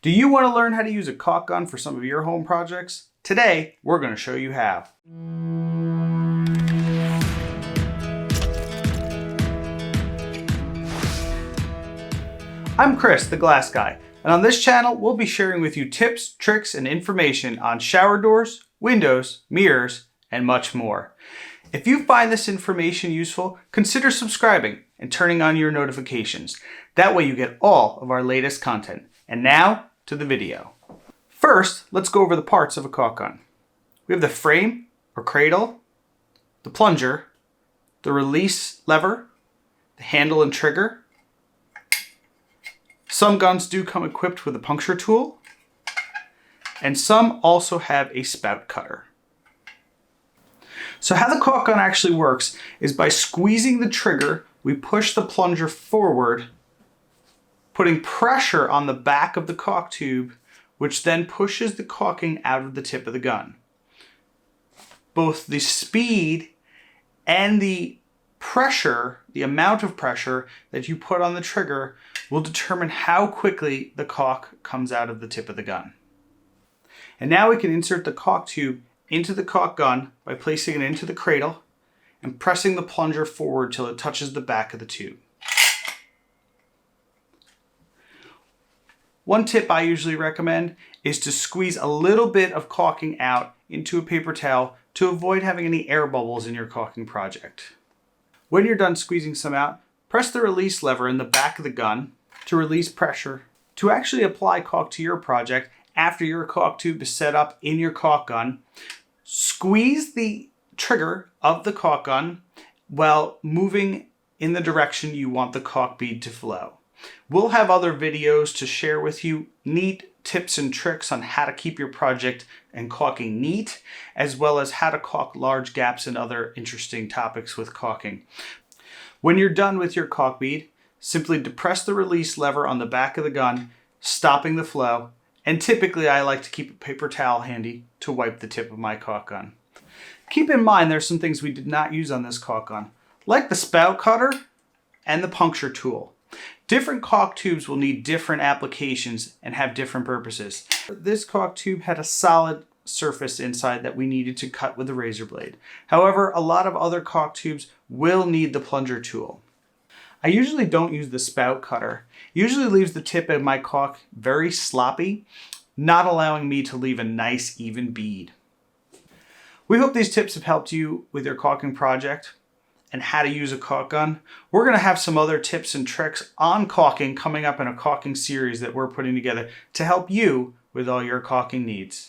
Do you want to learn how to use a caulk gun for some of your home projects? Today, we're going to show you how. I'm Chris, the Glass Guy, and on this channel, we'll be sharing with you tips, tricks, and information on shower doors, windows, mirrors, and much more. If you find this information useful, consider subscribing and turning on your notifications. That way you get all of our latest content. And now, to the video. First, let's go over the parts of a caulk gun. We have the frame or cradle, the plunger, the release lever, the handle and trigger. Some guns do come equipped with a puncture tool, and some also have a spout cutter. So how the caulk gun actually works is by squeezing the trigger, we push the plunger forward, putting pressure on the back of the caulk tube, which then pushes the caulking out of the tip of the gun. Both the speed and the pressure, the amount of pressure that you put on the trigger, will determine how quickly the caulk comes out of the tip of the gun. And now we can insert the caulk tube into the caulk gun by placing it into the cradle and pressing the plunger forward till it touches the back of the tube. One tip I usually recommend is to squeeze a little bit of caulking out into a paper towel to avoid having any air bubbles in your caulking project. When you're done squeezing some out, press the release lever in the back of the gun to release pressure to actually apply caulk to your project. After your caulk tube is set up in your caulk gun, squeeze the trigger of the caulk gun while moving in the direction you want the caulk bead to flow. We'll have other videos to share with you, neat tips and tricks on how to keep your project and caulking neat, as well as how to caulk large gaps and other interesting topics with caulking. When you're done with your caulk bead, simply depress the release lever on the back of the gun, stopping the flow, and typically I like to keep a paper towel handy to wipe the tip of my caulk gun. Keep in mind there's some things we did not use on this caulk gun, like the spout cutter and the puncture tool. Different caulk tubes will need different applications and have different purposes. This caulk tube had a solid surface inside that we needed to cut with a razor blade. However, a lot of other caulk tubes will need the plunger tool. I usually don't use the spout cutter. It usually leaves the tip of my caulk very sloppy, not allowing me to leave a nice even bead. We hope these tips have helped you with your caulking project and how to use a caulk gun. We're going to have some other tips and tricks on caulking coming up in a caulking series that we're putting together to help you with all your caulking needs.